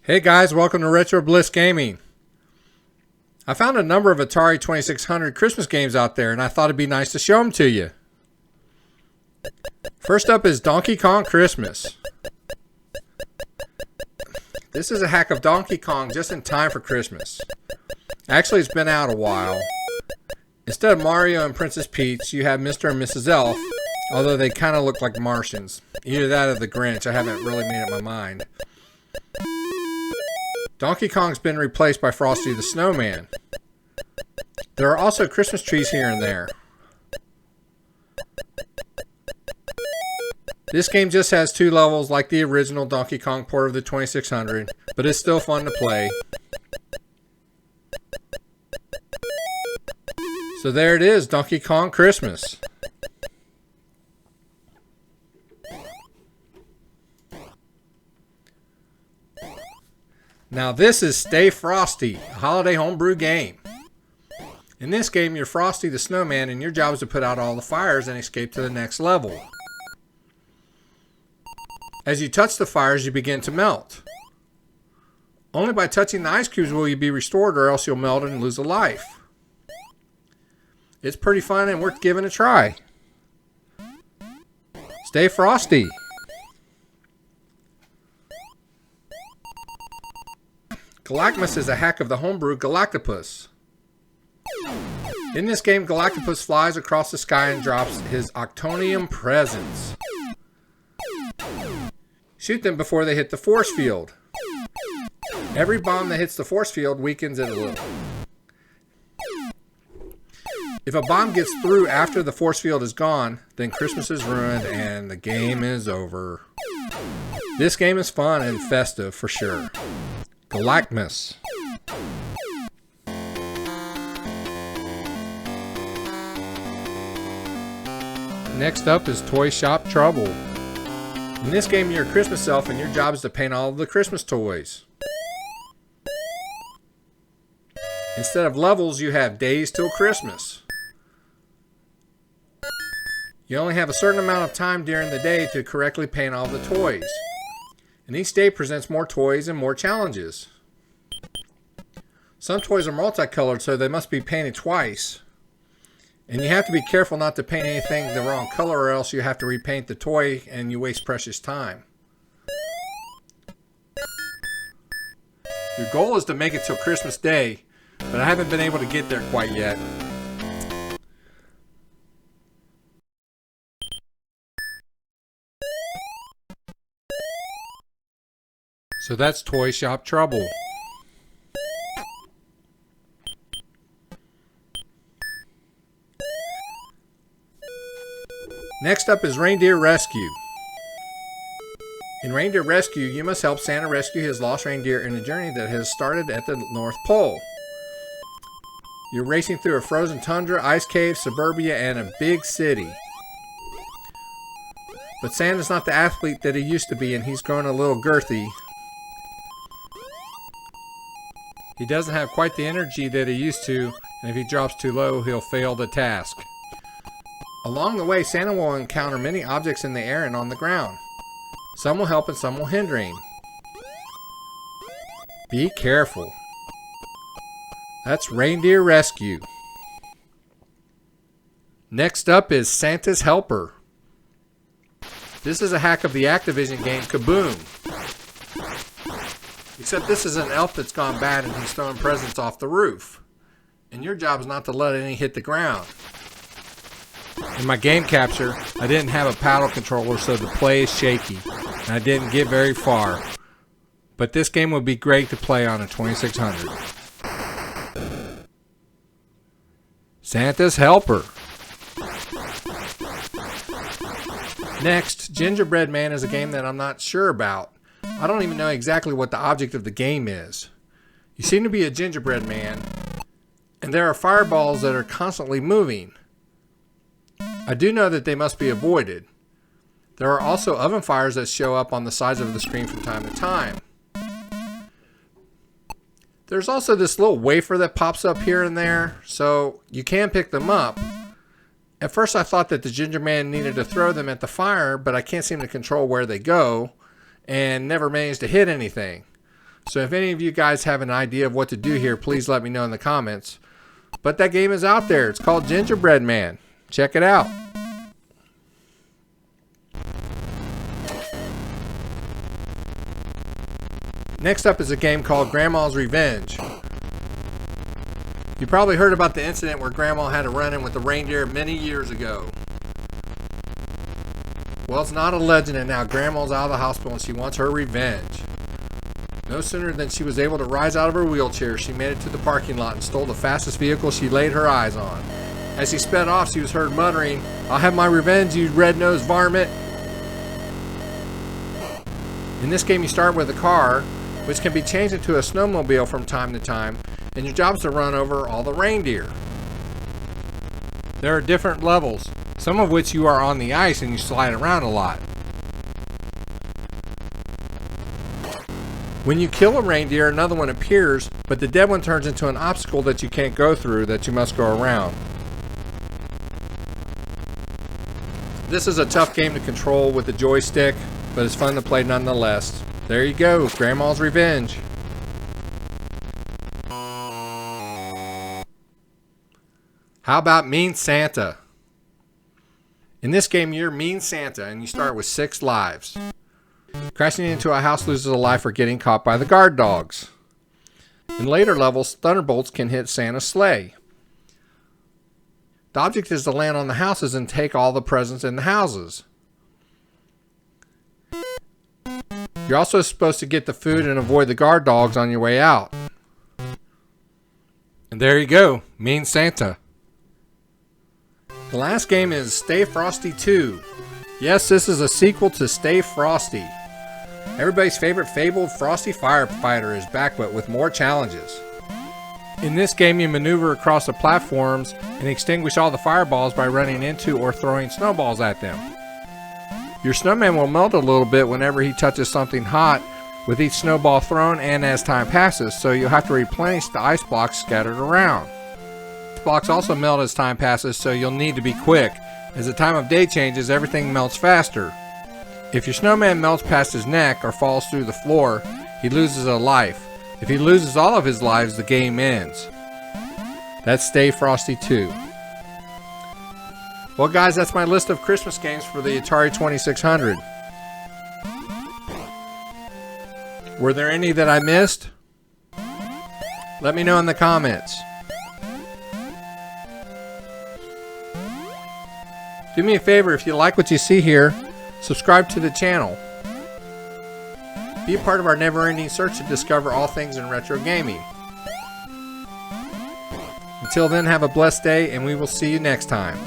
Hey guys, welcome to Retro Bliss Gaming. I found a number of Atari 2600 Christmas games out there and I thought it'd be nice to show them to you. First up is Donkey Kong Christmas. This is a hack of Donkey Kong just in time for Christmas. Actually, it's been out a while. Instead of Mario and Princess Peach, you have Mr. and Mrs. Elf, although they kind of look like Martians. Either that or the Grinch. I haven't really made up my mind. Donkey Kong's been replaced by Frosty the Snowman. There are also Christmas trees here and there. This game just has 2 levels like the original Donkey Kong port of the 2600, but it's still fun to play. So there it is, Donkey Kong Christmas. Now this is Stay Frosty, a holiday homebrew game. In this game, you're Frosty the Snowman and your job is to put out all the fires and escape to the next level. As you touch the fires, you begin to melt. Only by touching the ice cubes will you be restored, or else you'll melt and lose a life. It's pretty fun and worth giving a try. Stay Frosty. Galactmus is a hack of the homebrew Galactopus. In this game, Galactopus flies across the sky and drops his Octonium presents. Shoot them before they hit the force field. Every bomb that hits the force field weakens it a little. If a bomb gets through after the force field is gone, then Christmas is ruined and the game is over. This game is fun and festive for sure. Galactmus. Next up is Toy Shop Trouble. In this game, you're a Christmas elf and your job is to paint all of the Christmas toys. Instead of levels, you have days till Christmas. You only have a certain amount of time during the day to correctly paint all the toys. And each day presents more toys and more challenges. Some toys are multicolored, so they must be painted twice. And you have to be careful not to paint anything the wrong color, or else you have to repaint the toy and you waste precious time. Your goal is to make it till Christmas Day, but I haven't been able to get there quite yet. So that's Toy Shop Trouble. Next up is Reindeer Rescue. In Reindeer Rescue, you must help Santa rescue his lost reindeer in a journey that has started at the North Pole. You're racing through a frozen tundra, ice cave, suburbia, and a big city. But Santa's not the athlete that he used to be, and he's grown a little girthy. He doesn't have quite the energy that he used to, and if he drops too low, he'll fail the task. Along the way, Santa will encounter many objects in the air and on the ground. Some will help and some will hinder him. Be careful. That's Reindeer Rescue. Next up is Santa's Helper. This is a hack of the Activision game Kaboom. Except this is an elf that's gone bad and he's throwing presents off the roof. And your job is not to let any hit the ground. In my game capture, I didn't have a paddle controller, so the play is shaky. And I didn't get very far. But this game would be great to play on a 2600. Santa's Helper. Next, Gingerbread Man is a game that I'm not sure about. I don't even know exactly what the object of the game is. You seem to be a gingerbread man, and there are fireballs that are constantly moving. I do know that they must be avoided. There are also oven fires that show up on the sides of the screen from time to time. There's also this little wafer that pops up here and there, so you can pick them up. At first I thought that the ginger man needed to throw them at the fire, but I can't seem to control where they go. And never managed to hit anything. So if any of you guys have an idea of what to do here, please let me know in the comments. But that game is out there. It's called Gingerbread Man. Check it out. Next up is a game called Grandma's Revenge. You probably heard about the incident where Grandma had a run-in with the reindeer many years ago. Well, it's not a legend, and now Grandma's out of the hospital and she wants her revenge. No sooner than she was able to rise out of her wheelchair, she made it to the parking lot and stole the fastest vehicle she laid her eyes on. As she sped off, she was heard muttering, "I'll have my revenge, you red-nosed varmint." In this game, you start with a car, which can be changed into a snowmobile from time to time, and your job is to run over all the reindeer. There are different levels, some of which you are on the ice and you slide around a lot. When you kill a reindeer, another one appears, but the dead one turns into an obstacle that you can't go through, that you must go around. This is a tough game to control with the joystick, but it's fun to play nonetheless. There you go, Grandma's Revenge. How about Mean Santa? In this game, you're Mean Santa, and you start with 6 lives. Crashing into a house loses a life for getting caught by the guard dogs. In later levels, thunderbolts can hit Santa's sleigh. The object is to land on the houses and take all the presents in the houses. You're also supposed to get the food and avoid the guard dogs on your way out. And there you go, Mean Santa. The last game is Stay Frosty 2. Yes, this is a sequel to Stay Frosty. Everybody's favorite fabled Frosty firefighter is back, but with more challenges. In this game, you maneuver across the platforms and extinguish all the fireballs by running into or throwing snowballs at them. Your snowman will melt a little bit whenever he touches something hot with each snowball thrown and as time passes, so you'll have to replenish the ice blocks scattered around. The blocks also melt as time passes, so you'll need to be quick. As the time of day changes, everything melts faster. If your snowman melts past his neck or falls through the floor, he loses a life. If he loses all of his lives, the game ends. That's Stay Frosty 2. Well guys, that's my list of Christmas games for the Atari 2600. Were there any that I missed? Let me know in the comments. Do me a favor, if you like what you see here, subscribe to the channel. Be a part of our never-ending search to discover all things in retro gaming. Until then, have a blessed day, and we will see you next time.